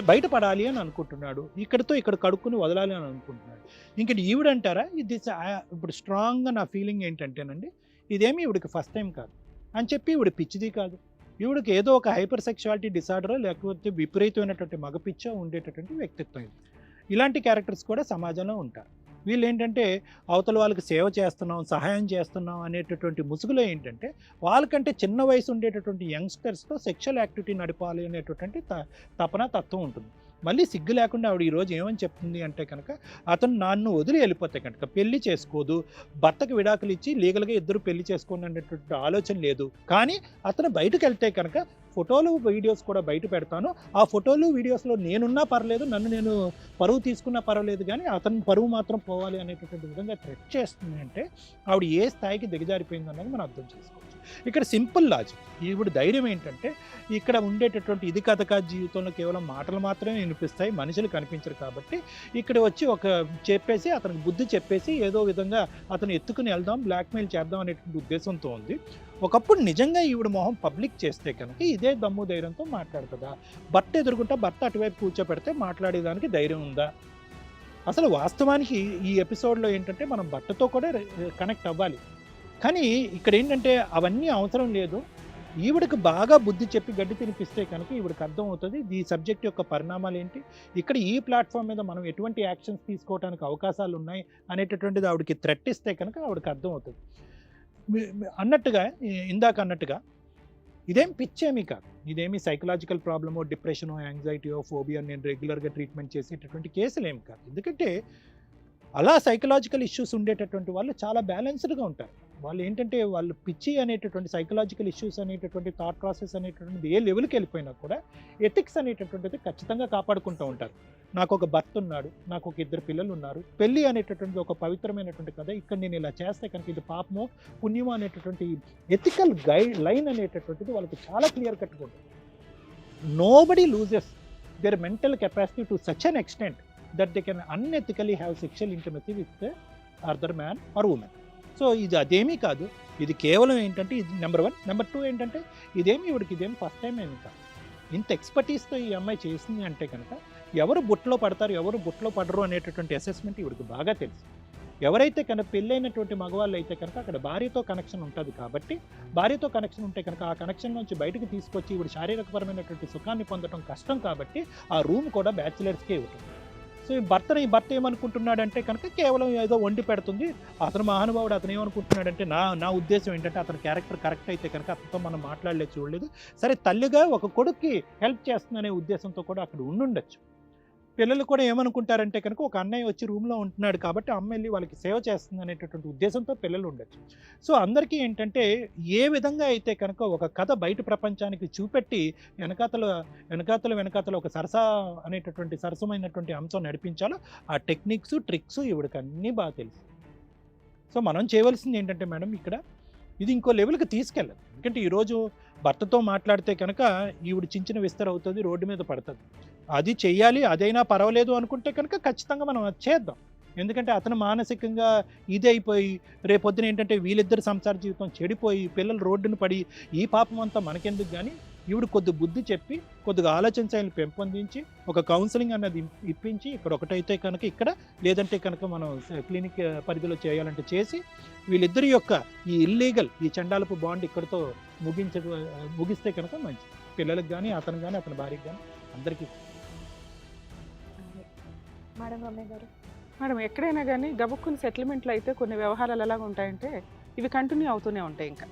బయటపడాలి అని అనుకుంటున్నాడు, ఇక్కడితో ఇక్కడ కడుక్కుని వదలాలి అని అనుకుంటున్నాడు. ఇంక ఈవిడంటారా ఇది ఇప్పుడు స్ట్రాంగ్గా నా ఫీలింగ్ ఏంటంటేనండి, ఇదేమి ఈవిడికి ఫస్ట్ టైం కాదు అని చెప్పి ఈవిడ పిచ్చిది కాదు. ఈవిడికి ఏదో ఒక హైపర్ సెక్షువాలిటీ డిసార్డర్ లేకపోతే విపరీతమైనటువంటి మగపిచ్చ ఉండేటటువంటి వ్యక్తిత్వం ఇది. ఇలాంటి క్యారెక్టర్స్ కూడా సమాజంలో ఉంటారు. వీళ్ళు ఏంటంటే అవతల వాళ్ళకి సేవ చేస్తున్నాం, సహాయం చేస్తున్నాం అనేటటువంటి ముసుగులో ఏంటంటే వాళ్ళకంటే చిన్న వయసు ఉండేటటువంటి యంగ్స్టర్స్తో సెక్షువల్ యాక్టివిటీ నడపాలి అనేటటువంటి తపన తత్వం ఉంటుంది. మళ్ళీ సిగ్గు లేకుండా ఆవిడ ఈరోజు ఏమని చెప్తుంది అంటే కనుక, అతను నన్ను వదిలి వెళ్ళిపోతే కనుక పెళ్లి చేసుకోదు, భర్తకు విడాకులు ఇచ్చి లీగల్గా ఇద్దరు పెళ్లి చేసుకోండి అనేటువంటి ఆలోచన లేదు. కానీ అతను బయటకు వెళ్తే కనుక ఫోటోలు వీడియోస్ కూడా బయట పెడతాను, ఆ ఫోటోలు వీడియోస్లో నేనున్నా పర్లేదు, నన్ను నేను పరువు తీసుకున్నా పర్వాలేదు, కానీ అతని పరువు మాత్రం పోవాలి అనేటటువంటి విధంగా థ్రెట్ చేస్తుంది. అంటే ఆవిడ ఏ స్థాయికి దిగజారిపోయింది అన్నది మనం అర్థం చేసుకోవచ్చు. ఇక్కడ సింపుల్ లాజిక్, ఈవిడ ధైర్యం ఏంటంటే ఇక్కడ ఉండేటటువంటి ఇది కథ కాదు, జీవితంలో కేవలం మాటలు మాత్రమే వినిపిస్తాయి, మనుషులు కనిపించరు. కాబట్టి ఇక్కడ వచ్చి ఒక చెప్పేసి అతనికి బుద్ధి చెప్పేసి ఏదో విధంగా అతను ఎత్తుకుని వెళ్దాం, బ్లాక్మెయిల్ చేద్దాం అనేటువంటి ఉద్దేశంతో ఉంది. ఒకప్పుడు నిజంగా ఈవిడ మొహం పబ్లిక్ చేస్తే కనుక ఇదే దమ్ము ధైర్యంతో మాట్లాడుతుందా? భర్త ఎదుర్కొంటే భర్త అటువైపు కూర్చోపెడితే మాట్లాడేదానికి ధైర్యం ఉందా? అసలు వాస్తవానికి ఈ ఎపిసోడ్లో ఏంటంటే మనం భర్తతో కూడా కనెక్ట్ అవ్వాలి. కానీ ఇక్కడ ఏంటంటే అవన్నీ అవసరం లేదు. ఈవిడకి బాగా బుద్ధి చెప్పి గడ్డి తినిపిస్తే కనుక ఈవిడకి అర్థమవుతుంది ఈ సబ్జెక్ట్ యొక్క పరిణామాలు ఏంటి, ఇక్కడ ఈ ప్లాట్ఫామ్ మీద మనం ఎటువంటి యాక్షన్స్ తీసుకోవడానికి అవకాశాలు ఉన్నాయి అనేటటువంటిది ఆవిడకి థ్రెట్ ఇస్తే కనుక ఆవిడకి అర్థమవుతుంది. అన్నట్టుగా ఇందాక అన్నట్టుగా ఇదేం పిచ్చేమీ కాదు, ఇదేమి సైకలాజికల్ ప్రాబ్లమో, డిప్రెషనో, యాంగ్జైటీయో, ఫోబియా నేను రెగ్యులర్గా ట్రీట్మెంట్ చేసేటటువంటి కేసులు ఏమి కాదు. ఎందుకంటే అలా సైకలాజికల్ ఇష్యూస్ ఉండేటటువంటి వాళ్ళు చాలా బ్యాలెన్స్డ్గా ఉంటారు. వాళ్ళు ఏంటంటే వాళ్ళు పిచ్చి అనేటటువంటి సైకలాజికల్ ఇష్యూస్ అనేటటువంటి థాట్ ప్రాసెస్ అనేటటువంటిది ఏ లెవెల్కి వెళ్ళిపోయినా కూడా ఎథిక్స్ అనేటటువంటిది ఖచ్చితంగా కాపాడుకుంటూ ఉంటారు. నాకు ఒక భర్త ఉన్నాడు, నాకు ఒక 2 పిల్లలు ఉన్నారు, పెళ్ళి అనేటటువంటిది ఒక పవిత్రమైనటువంటి కథ, ఇక్కడ నేను ఇలా చేస్తే కనుక ఇది పాపమో పుణ్యమో అనేటటువంటి ఎథికల్ గైడ్ లైన్ అనేటటువంటిది వాళ్ళకి చాలా క్లియర్ కట్గా ఉంటుంది. Nobody loses their mental capacity to such an extent that they can unethically have sexual intimacy with the other man or woman. So ఇది అదేమీ కాదు, ఇది కేవలం ఏంటంటే ఇది నెంబర్ 1. నెంబర్ 2 ఏంటంటే ఇదేమి ఫస్ట్ టైం ఏమి కాదు. ఇంత ఎక్స్పర్టీస్తో ఈ అమ్మాయి చేసింది అంటే కనుక ఎవరు బుట్టలో పడతారు, ఎవరు బుట్టలో పడరు అనేటటువంటి అసెస్మెంట్ ఈవిడికి బాగా తెలుసు. ఎవరైతే కనుక పెళ్ళైనటువంటి మగవాళ్ళు అయితే కనుక అక్కడ భార్యతో కనెక్షన్ ఉంటుంది కాబట్టి భార్యతో కనెక్షన్ ఉంటే కనుక ఆ కనెక్షన్ నుంచి బయటకు తీసుకొచ్చి ఇప్పుడు శారీరకపరమైనటువంటి సుఖాన్ని పొందడం కష్టం కాబట్టి ఆ రూమ్ కూడా బ్యాచిలర్స్కే ఇవ్వటం. సో ఈ భర్త ఏమనుకుంటున్నాడంటే కనుక కేవలం ఏదో వండి పెడుతుంది. అతను మహానుభావుడు, అతను ఏమనుకుంటున్నాడంటే నా ఉద్దేశం ఏంటంటే అతని క్యారెక్టర్ కరెక్ట్ అయితే కనుక అతనితో మనం మాట్లాడలేదు, చూడలేదు, సరే తల్లిగా ఒక కొడుక్కి హెల్ప్ చేస్తుందనే ఉద్దేశంతో కూడా అక్కడ ఉండుండొచ్చు. పిల్లలు కూడా ఏమనుకుంటారంటే కనుక ఒక అన్నయ్య వచ్చి రూమ్లో ఉంటున్నాడు కాబట్టి అమ్మ వెళ్ళి వాళ్ళకి సేవ చేస్తుంది అనేటటువంటి ఉద్దేశంతో పిల్లలు ఉండొచ్చు. సో అందరికీ ఏంటంటే ఏ విధంగా అయితే కనుక ఒక కథ బయట ప్రపంచానికి చూపెట్టి వెనకాతల ఒక అనేటటువంటి సరసమైనటువంటి అంశం నడిపించాలో ఆ టెక్నిక్స్ ట్రిక్స్ ఇవిడికి అన్నీ బాగా తెలుసు. సో మనం చేయవలసింది ఏంటంటే మేడం ఇక్కడ ఇది ఇంకో లెవెల్కి తీసుకెళ్ళదు. ఎందుకంటే ఈరోజు భర్తతో మాట్లాడితే కనుక ఈవిడ చించిన విస్తర అవుతుంది, రోడ్డు మీద పడుతుంది. అది చెయ్యాలి, అదైనా పర్వాలేదు అనుకుంటే కనుక ఖచ్చితంగా మనం అది చేద్దాం. ఎందుకంటే అతను మానసికంగా ఇది అయిపోయి రేపొద్దున ఏంటంటే వీళ్ళిద్దరు సంసార జీవితం చెడిపోయి పిల్లలు రోడ్డును పడి ఈ పాపం అంతా మనకెందుకు, కానీ ఈవిడ కొద్ది బుద్ధి చెప్పి కొద్దిగా ఆలోచన శైలిని పెంపొందించి ఒక కౌన్సిలింగ్ అన్నది ఇప్పించి ఇక్కడ ఒకటైతే కనుక ఇక్కడ, లేదంటే కనుక మనం క్లినిక్ పరిధిలో చేసి వీళ్ళిద్దరి యొక్క ఈ ఇల్లీగల్ ఈ చండాలపు బాండ్ ఇక్కడితో ముగిస్తే కనుక మంచి పిల్లలకు కానీ అతను కానీ అతని భార్యకి కానీ అందరికీ. మేడం రమ్య గారు, మేడం ఎక్కడైనా కానీ గబుక్కుని సెటిల్మెంట్లు అయితే కొన్ని వ్యవహారాలు ఎలాగ ఉంటాయంటే ఇవి కంటిన్యూ అవుతూనే ఉంటాయి. ఇంకా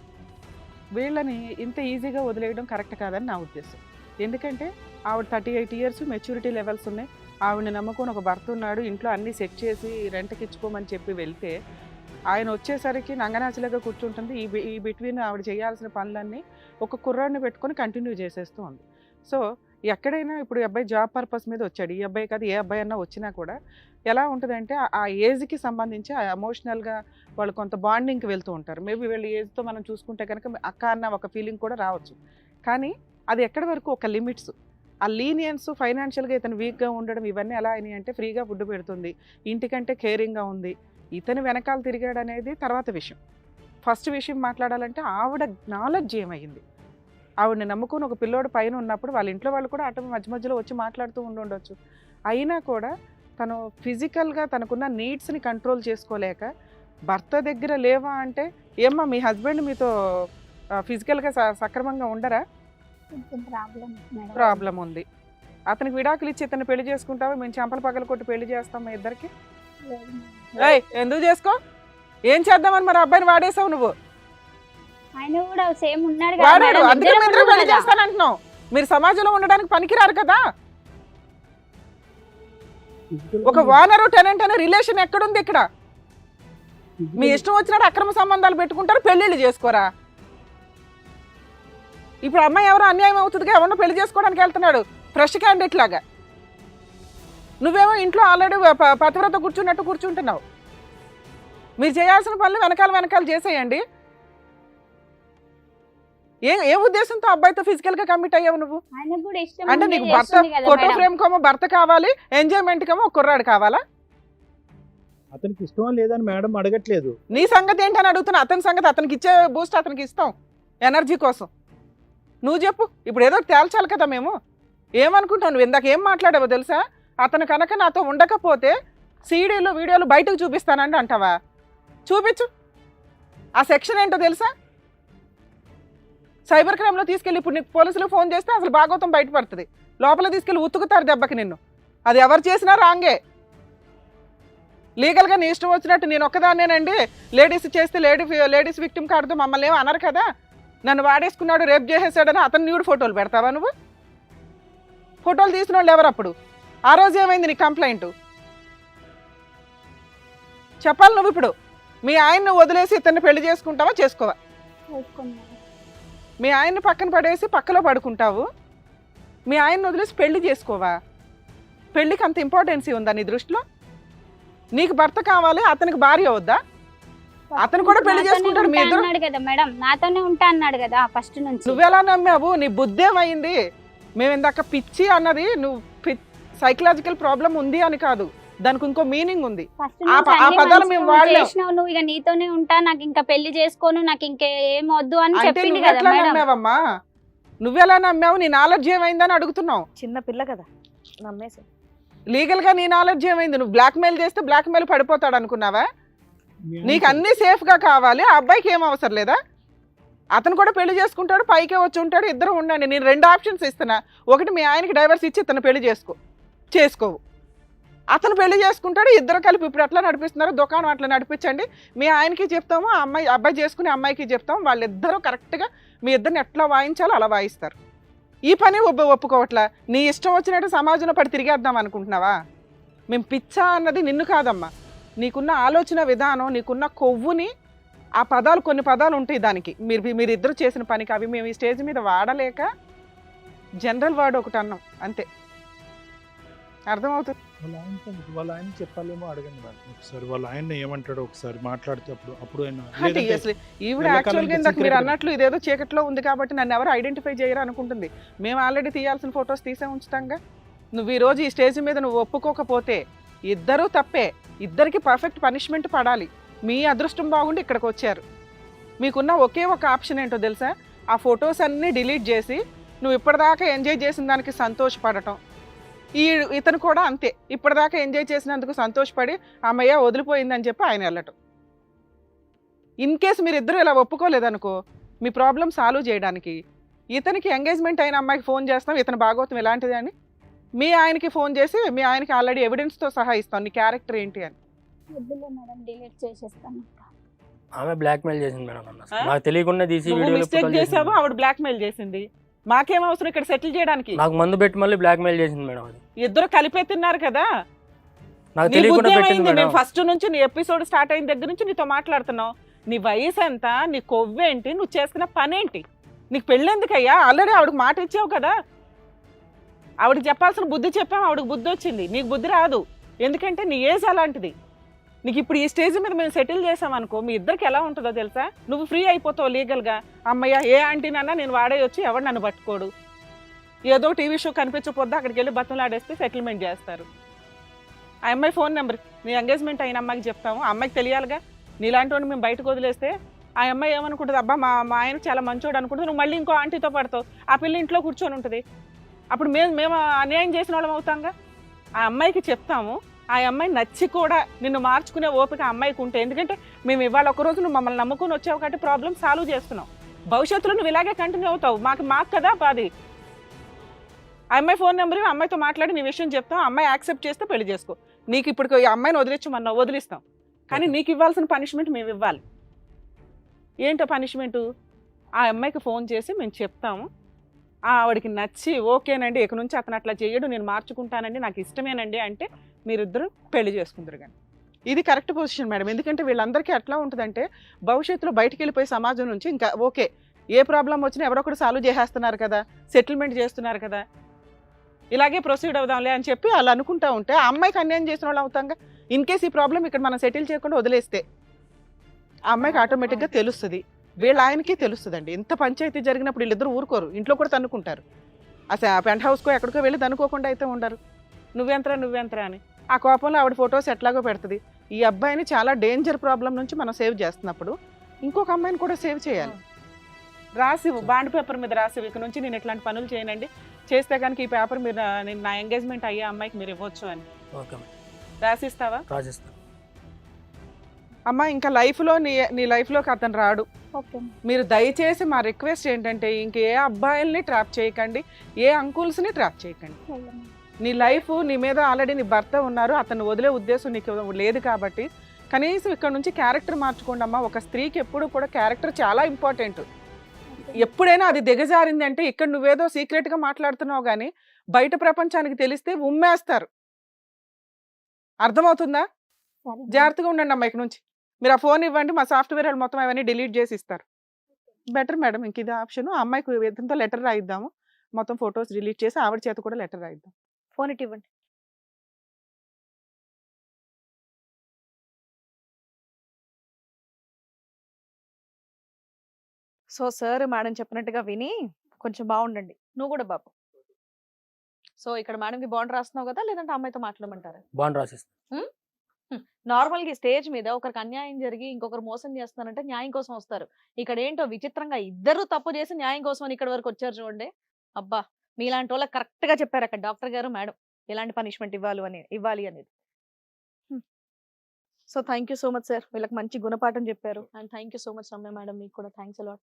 వీళ్ళని ఇంత ఈజీగా వదిలేయడం కరెక్ట్ కాదని నా ఉద్దేశం. ఎందుకంటే ఆవిడ 38 years మెచ్యూరిటీ లెవెల్స్ ఉన్నాయి. ఆవిడని నమ్ముకొని ఒక భర్త ఉన్నాడు, ఇంట్లో అన్నీ సెట్ చేసి రెంట్కి ఇచ్చుకోమని చెప్పి వెళ్తే ఆయన వచ్చేసరికి నంగనాచిలాగా కూర్చుంటుంది. ఈ బిట్వీన్ ఆవిడ చేయాల్సిన పనులన్నీ ఒక కుర్రాడిని పెట్టుకొని కంటిన్యూ చేసేస్తూ ఉంది. సో ఎక్కడైనా ఇప్పుడు ఈ అబ్బాయి జాబ్ పర్పస్ మీద వచ్చాడు, ఈ అబ్బాయి కాదు ఏ అబ్బాయి అన్నా వచ్చినా కూడా ఎలా ఉంటుందంటే ఆ ఏజ్కి సంబంధించి ఆ ఎమోషనల్గా వాళ్ళు కొంత బాండింగ్కి వెళ్తూ ఉంటారు. మేబీ వీళ్ళ ఏజ్తో మనం చూసుకుంటే కనుక అక్క అన్న ఒక ఫీలింగ్ కూడా రావచ్చు. కానీ అది ఎక్కడి వరకు ఒక లిమిట్స్, ఆ లీనియన్స్, ఫైనాన్షియల్గా ఇతను వీక్గా ఉండడం ఇవన్నీ ఎలా అయినాయి అంటే ఫ్రీగా ఫుడ్ పెడుతుంది, ఇంటికంటే కేరింగ్గా ఉంది, ఇతను వెనకాల తిరిగాడు అనేది తర్వాత విషయం. ఫస్ట్ విషయం మాట్లాడాలంటే ఆవిడ నాలెడ్జ్ ఏమైంది. ఆవిడని నమ్ముకుని ఒక పిల్లోడు పైన ఉన్నప్పుడు వాళ్ళ ఇంట్లో వాళ్ళు కూడా అటు మధ్యలో వచ్చి మాట్లాడుతూ ఉండొచ్చు. అయినా కూడా తను ఫిజికల్గా తనకున్న నీడ్స్ని కంట్రోల్ చేసుకోలేక భర్త దగ్గర లేవా అంటే ఏమ్మా మీ హస్బెండ్ మీతో ఫిజికల్గా సక్రమంగా ఉండరా? ప్రాబ్లం ఉంది. అతనికి విడాకులు ఇచ్చి ఇతను పెళ్లి చేసుకుంటావా? మేము చెంపలు పగల కొట్టి పెళ్లి చేస్తాం మా ఇద్దరికి. ఎందుకు చేసుకో? ఏం చేద్దామని మరి అబ్బాయిని వాడేసావు నువ్వు? వాడాడు, అందుకే మీరు పెళ్లి చేస్తానంటున్నావు. మీరు సమాజంలో ఉండడానికి పనికిరారు కదా. ఒక ఓనరు టెనెంట్ అనే రిలేషన్ ఎక్కడుంది ఇక్కడ? మీ ఇష్టం వచ్చినట్టు అక్రమ సంబంధాలు పెట్టుకుంటారు, పెళ్లిళ్ళు చేసుకోరా. ఇప్పుడు అమ్మాయి ఎవరో అన్యాయం అవుతుందిగా, ఎవరినో పెళ్లి చేసుకోవడానికి వెళ్తున్నాడు ఫ్రెష్ క్యాండిడేట్ లాగా. నువ్వేమో ఇంట్లో ఆల్రెడీ పతివ్రత కూర్చున్నట్టు కూర్చుంటున్నావు. మీరు చేయాల్సిన పనులు వెనకాల చేసేయండి. ఏ ఉద్దేశంతో అబ్బాయితో ఫిజికల్ గా కమిట్ అయ్యావు నువ్వు? అంటే నీకు భర్త ఫోటో ఫ్రేమ్ కోమో భర్త కావాలి, ఎంజాయ్మెంట్ కేమో కుర్రాడు కావాలా? అతనికి ఇష్టమా లేదని మేడం అడగట్లేదు. నీ సంగతి ఏంటని అడుగుతున్నా. అతని సంగతి అతనికి ఇచ్చే బూస్ట్ అతనికి ఇస్తాం ఎనర్జీ కోసం. నువ్వు చెప్పు, ఇప్పుడు ఏదో తేల్చాలి కదా మేము. ఏమనుకుంటావు నువ్వు? ఇందాక ఏం మాట్లాడావో తెలుసా? అతను కనుక నాతో ఉండకపోతే సీడీలు వీడియోలు బయటకు చూపిస్తానండి అంటావా? చూపించు. ఆ సెక్షన్ ఏంటో తెలుసా? సైబర్ క్రైమ్లో తీసుకెళ్ళి ఇప్పుడు నీకు పోలీసులు ఫోన్ చేస్తే అసలు భాగవతం బయటపడుతుంది. లోపల తీసుకెళ్ళి ఉతుకుతారు దెబ్బకి నిన్ను. అది ఎవరు చేసినా రాంగే. లీగల్గా నీ ఇష్టం వచ్చినట్టు నేను ఒక్కదాన్నేనండి లేడీస్ చేస్తే లేడీస్ విక్టిమ్ కార్డుతో మమ్మల్ని ఏమో అనరు కదా. నన్ను వాడేసుకున్నాడు, రేప్ చేసేసాడని అతను న్యూడ్ ఫోటోలు పెడతావా నువ్వు? ఫోటోలు తీసిన వాళ్ళు ఎవరు అప్పుడు? ఆ రోజు ఏమైంది నీ కంప్లైంట్? చెప్పాలి నువ్వు. ఇప్పుడు మీ ఆయన్ని వదిలేసి ఇతన్ని పెళ్లి చేసుకుంటావా చేసుకోవా? మీ ఆయన్ని పక్కన పడేసి పక్కలో పడుకుంటావు, మీ ఆయన్ని వదిలేసి పెళ్లి చేసుకోవా? పెళ్లికి అంత ఇంపార్టెన్సీ ఉందా నీ దృష్టిలో? నీకు భర్త కావాలి, అతనికి భార్య వద్దా? అతను కూడా పెళ్లి చేసుకుంటాడు. మీ ఇద్దరు నాతోనే ఉంటా అన్నాడు కదా ఫస్ట్ నుంచి. నువ్వెలా నమ్మావు? నీ బుద్ధి ఏమైంది? మేము ఇందాక పిచ్చి అన్నది నువ్వు సైకలాజికల్ ప్రాబ్లం ఉంది అని కాదు, దానికి ఇంకో మీనింగ్ ఉంది. ఆ పదాలు మేము వాడలేము. నువ్వు ఇక నీతోనే ఉంటా, నాకు ఇంకా పెళ్లి చేసుకోను, నాకు ఇంకేం వద్దు అని చెప్పింది కదా. ఎట్లా నమ్మావమ్మా? నువ్వెలా నమ్మావు? నీ నాలెడ్జ్ ఏమైందని అడుగుతున్నావు. చిన్న పిల్ల కదా నమ్మేసి. లీగల్ గా నీ నాలెడ్జ్ ఏమైంది? నువ్వు బ్లాక్ మెయిల్ చేస్తే బ్లాక్ మెయిల్ పడిపోతాడు అనుకున్నావా? నీకు అన్ని సేఫ్ గా కావాలి, ఆ అబ్బాయికి ఏం అవసరం లేదా? అతను కూడా పెళ్లి చేసుకుంటాడు, పైకే వచ్చి ఉంటాడు, ఇద్దరు ఉండండి. నేను 2 ఆప్షన్స్ ఇస్తున్నా. ఒకటి, మీ ఆయనకి డైవర్స్ ఇచ్చి ఇతను పెళ్లి చేసుకోవు. అతను పెళ్లి చేసుకుంటాడు, ఇద్దరు కలిపి ఇప్పుడు ఎట్లా నడిపిస్తున్నారు దుకాణం అట్లా నడిపించండి. మీ ఆయనకి చెప్తాము, అబ్బాయి చేసుకునే అమ్మాయికి చెప్తాము, వాళ్ళిద్దరూ కరెక్ట్గా మీ ఇద్దరిని ఎట్లా వాయించాలో అలా వాయిస్తారు. ఈ పని ఒప్పుకోవట్లా. నీ ఇష్టం వచ్చినట్టు సమాజంలో పడి తిరిగేద్దాం అనుకుంటున్నావా? మేము పిచ్చా అన్నది నిన్ను కాదమ్మా, నీకున్న ఆలోచన విధానం, నీకున్న కొవ్వుని, ఆ పదాలు, కొన్ని పదాలు ఉంటాయి దానికి. మీరిద్దరు చేసిన పనికి అవి మేము ఈ స్టేజ్ మీద వాడలేక జనరల్ వర్డ్ ఒకటి అన్నాం అంతే. అర్థమవుతుంది? వాళ్ళ ఆయన చెప్పాలేమో అడగండి మేడం ఒకసారి. వాళ్ళ ఆయన ఏమంటాడో ఒకసారి మాట్లాడితే అప్పుడు ఆయన అంటే అసలు ఈవిడ యాక్చువల్గా ఇందాక మీరు అన్నట్లు ఇదేదో చీకట్లో ఉంది కాబట్టి నన్ను ఎవరు ఐడెంటిఫై చేయరు అనుకుంటుంది. మేము ఆల్రెడీ తీయాల్సిన ఫొటోస్ తీసే ఉంచుతాంగా. నువ్వు ఈరోజు ఈ స్టేజ్ మీద నువ్వు ఒప్పుకోకపోతే ఇద్దరూ తప్పే, ఇద్దరికి పర్ఫెక్ట్ పనిష్మెంట్ పడాలి. మీ అదృష్టం బాగుండి ఇక్కడికి వచ్చారు. మీకున్న ఒకే ఒక ఆప్షన్ ఏంటో తెలుసా? ఆ ఫొటోస్ అన్నీ డిలీట్ చేసి నువ్వు ఇప్పటిదాకా ఎంజాయ్ చేసిన దానికి సంతోషపడటం. ఇతను కూడా అంతే, ఇప్పటిదాకా ఎంజాయ్ చేసినందుకు సంతోషపడి అమ్మయ్య వదిలిపోయిందని చెప్పి ఆయన వెళ్ళటం. ఇన్ కేసు మీరు ఇద్దరు ఇలా ఒప్పుకోలేదనుకో, మీ ప్రాబ్లం సాల్వ్ చేయడానికి ఇతనికి ఎంగేజ్మెంట్ అయిన అమ్మాయికి ఫోన్ చేస్తాం, ఇతని భాగవతం ఎలాంటిది అని మీ ఆయనకి ఫోన్ చేసి మీ ఆయనకి ఆల్రెడీ ఎవిడెన్స్తో సహా ఇస్తాం నీ క్యారెక్టర్ ఏంటి అని. వద్దులే మేడం, డిలీట్ చేసేస్తాను. ఆమె బ్లాక్మెయిల్ చేసింది మేడం నన్ను. నాకు తెలియకుండా తీసి మిస్టేక్ చేసావు, ఆవిడ బ్లాక్మెయిల్ చేసింది. మాకేం అవసరం ఇక్కడ సెటిల్ చేయడానికి? నాకు మందు పెట్టి మళ్ళీ బ్లాక్మెయిల్ చేసింది మేడం. అది ఇద్దరు కలిపే తిన్నారు కదా. నాకు తెలియకుండా పెట్టింది మేడం. మేము ఫస్ట్ నుంచి నీ ఎపిసోడ్ స్టార్ట్ అయిన దగ్గర నుంచి నీతో మాట్లాడుతున్నావు. నీ వయసు ఎంత, నీ కొవ్వేంటి, నువ్వు చేస్తున్న పని ఏంటి, నీకు పెళ్ళెందుకయ్యా? ఆల్రెడీ ఆవిడకి మాట ఇచ్చావు కదా. ఆవిడకి చెప్పాల్సిన బుద్ధి చెప్పాము, ఆవిడకి బుద్ధి వచ్చింది, నీకు బుద్ధి రాదు. ఎందుకంటే నీ ఏజ్ అలాంటిది. నీకు ఇప్పుడు ఈ స్టేజ్ మీద మేము సెటిల్ చేసామనుకో, మీ ఇద్దరికి ఎలా ఉంటుందో తెలుసా? నువ్వు ఫ్రీ అయిపోతావు లీగల్గా. అమ్మయ్య, ఏ ఆంటీనన్నా నేను వాడేయొచ్చు, ఎవడు నన్ను పట్టుకోడు. ఏదో టీవీ షో కనిపించకపోద్దా అక్కడికి వెళ్ళి బతులాడేస్తే సెటిల్మెంట్ చేస్తారు. ఆ అమ్మాయి ఫోన్ నెంబర్ నీ ఎంగేజ్మెంట్ అయిన అమ్మాయికి చెప్తాము, ఆ అమ్మాయికి తెలియాలిగా. నీలాంటి వాడిని మేము బయటకు వదిలేస్తే ఆ అమ్మాయి ఏమనుకుంటుంది, అబ్బా మా ఆయన చాలా మంచోడు అనుకుంటుంది, నువ్వు మళ్ళీ ఇంకో ఆంటీతో పడతావు, ఆ పిల్ల ఇంట్లో కూర్చొని ఉంటుంది. అప్పుడు మేము అన్యాయం చేసిన వాళ్ళం అవుతాంగా. ఆ అమ్మాయికి చెప్తాము, ఆ అమ్మాయి నచ్చి కూడా నిన్ను మార్చుకునే ఓపిక ఆ అమ్మాయికి ఉంటే, ఎందుకంటే మేము ఇవాళ ఒకరోజు నువ్వు మమ్మల్ని నమ్ముకుని వచ్చావు కాబట్టి ప్రాబ్లమ్ సాల్వ్ చేస్తున్నావు. భవిష్యత్తులో నువ్వు ఇలాగే కంటిన్యూ అవుతావు, మాకు కదా బాది. ఆ అమ్మాయి ఫోన్ నెంబర్ ఆ అమ్మాయితో మాట్లాడి నీ విషయం చెప్తాం, ఆ అమ్మాయి యాక్సెప్ట్ చేస్తే పెళ్లి చేసుకో. నీకు ఇప్పుడు ఈ అమ్మాయిని వదిలించమన్నావు, వదిలిస్తాం. కానీ నీకు ఇవ్వాల్సిన పనిష్మెంట్ మేము ఇవ్వాలి. ఏంటో పనిష్మెంటు? ఆ అమ్మాయికి ఫోన్ చేసి మేము చెప్తాము, ఆవిడకి నచ్చి ఓకేనండి ఇక నుంచి అతను అట్లా చేయడు, నేను మార్చుకుంటానండి, నాకు ఇష్టమేనండి అంటే మీరిద్దరూ పెళ్లి చేసుకుందరు. కానీ ఇది కరెక్ట్ పొజిషన్ మేడం. ఎందుకంటే వీళ్ళందరికీ ఎట్లా ఉంటుందంటే, భవిష్యత్తులో బయటికి వెళ్ళిపోయే సమాజం నుంచి ఇంకా ఓకే, ఏ ప్రాబ్లం వచ్చినా ఎవరొకరు సాల్వ్ చేసేస్తున్నారు కదా, సెటిల్మెంట్ చేస్తున్నారు కదా, ఇలాగే ప్రొసీడ్ అవుదాంలే అని చెప్పి వాళ్ళు అనుకుంటా ఉంటే ఆ అమ్మాయికి అన్యాయం చేసిన వాళ్ళు అవుతాంగా. ఇన్ కేస్ ఈ ప్రాబ్లం ఇక్కడ మనం సెటిల్ చేయకుండా వదిలేస్తే ఆ అమ్మాయికి ఆటోమేటిక్గా తెలుస్తుంది, వీళ్ళ ఆయనకి తెలుస్తుందండి. ఇంత పంచాయతీ జరిగినప్పుడు వీళ్ళిద్దరు ఊరుకోరు, ఇంట్లో కూడా తన్నుకుంటారు. అసలు ఆ పెంట్ హౌస్కో ఎక్కడికో వెళ్ళి తన్నుకోకుండా అయితే ఉండరు. నువ్వెంతరా అని ఆ కోపంలో ఆవిడ ఫొటోస్ ఎట్లాగో పెడుతుంది. ఈ అబ్బాయిని చాలా డేంజర్ ప్రాబ్లం నుంచి మనం సేవ్ చేస్తున్నప్పుడు ఇంకొక అమ్మాయిని కూడా సేవ్ చేయాలి. రాసివు, బాండ్ పేపర్ మీద రాసివు, ఇక నుంచి నేను ఇట్లాంటి పనులు చేయనండి, చేస్తే కనుక ఈ పేపర్ మీరు నా ఎంగేజ్మెంట్ అయ్యే అమ్మాయికి మీరు ఇవ్వచ్చు అని రాసిస్తావా? రాసిస్తాను అమ్మ. ఇంకా లైఫ్లో నీ లైఫ్లోకి అతను రాడు. ఓకే. మీరు దయచేసి మా రిక్వెస్ట్ ఏంటంటే, ఇంకే అబ్బాయిల్ని ట్రాప్ చేయకండి, ఏ అంకుల్స్ని ట్రాప్ చేయకండి. నీ లైఫ్, నీ మీద ఆల్రెడీ నీ భర్త ఉన్నారు, అతను వదిలే ఉద్దేశం నీకు లేదు కాబట్టి కనీసం ఇక్కడ నుంచి క్యారెక్టర్ మార్చుకోండి అమ్మా. ఒక స్త్రీకి ఎప్పుడు కూడా క్యారెక్టర్ చాలా ఇంపార్టెంట్. ఎప్పుడైనా అది దిగజారింది అంటే, ఇక్కడ నువ్వేదో సీక్రెట్గా మాట్లాడుతున్నావు కానీ బయట ప్రపంచానికి తెలిస్తే ఉమ్మేస్తారు. అర్థమవుతుందా? జాగ్రత్తగా ఉండండి అమ్మా. ఇక్కడ నుంచి మీరు ఆ ఫోన్ ఇవ్వండి, మా సాఫ్ట్వేర్ వాళ్ళు మొత్తం అవన్నీ డిలీట్ చేసి ఇస్తారు. బెటర్ మేడం, ఇంక ఇది ఆప్షన్. ఆ అమ్మాయికి ఇతనితో లెటర్ రాయిద్దాము, మొత్తం ఫొటోస్ డిలీట్ చేసి ఆవిడ చేత కూడా లెటర్ రాయిద్దాం. ఫోన్ ఇటు ఇవ్వండి. సో సార్ మేడం చెప్పినట్టుగా విని కొంచెం బాగుండండి. నువ్వు కూడా బాబు. సో ఇక్కడ మేడంకి బాండ్ రాస్తున్నావు కదా, లేదంటే అమ్మాయితో మాట్లాడమంటారా? బాండ్ రాసిస్తాను. నార్మల్ గా స్టేజ్ మీద ఒకరికి అన్యాయం జరిగి ఇంకొకరు మోసం చేస్తున్నారంటే న్యాయం కోసం వస్తారు. ఇక్కడ ఏంటో విచిత్రంగా ఇద్దరు తప్పు చేసి న్యాయం కోసం అని ఇక్కడ వరకు వచ్చారు చూడండి. అబ్బా, మీలాంటి వాళ్ళకి కరెక్ట్ గా చెప్పారు అక్కడ డాక్టర్ గారు, మేడం ఎలాంటి పనిష్మెంట్ ఇవ్వాలి అనేది. So thank you so much sir, వీళ్ళకి మంచి గుణపాఠం చెప్పారు. And thank you so much Ramya madam, మీకు కూడా థ్యాంక్స్ అలాట్.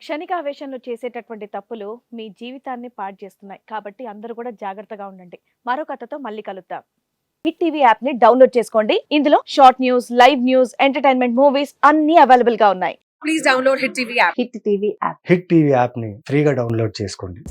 క్షణికావేశంలో చేసేటటువంటి తప్పులు మీ జీవితాన్ని పాడు చేస్తున్నాయి, కాబట్టి అందరూ కూడా జాగ్రత్తగా ఉండండి. మరో కథతో మళ్ళీ కలుద్దాం. హిట్ టీవీ యాప్ ని డౌన్లోడ్ చేసుకోండి. ఇందులో short news, live news, entertainment, movies అన్ని అవైలబుల్ గా ఉన్నాయి. Please download Hit TV app. Hit TV app. Hit TV యాప్ని ఫ్రీగా డౌన్లోడ్ చేసుకోండి.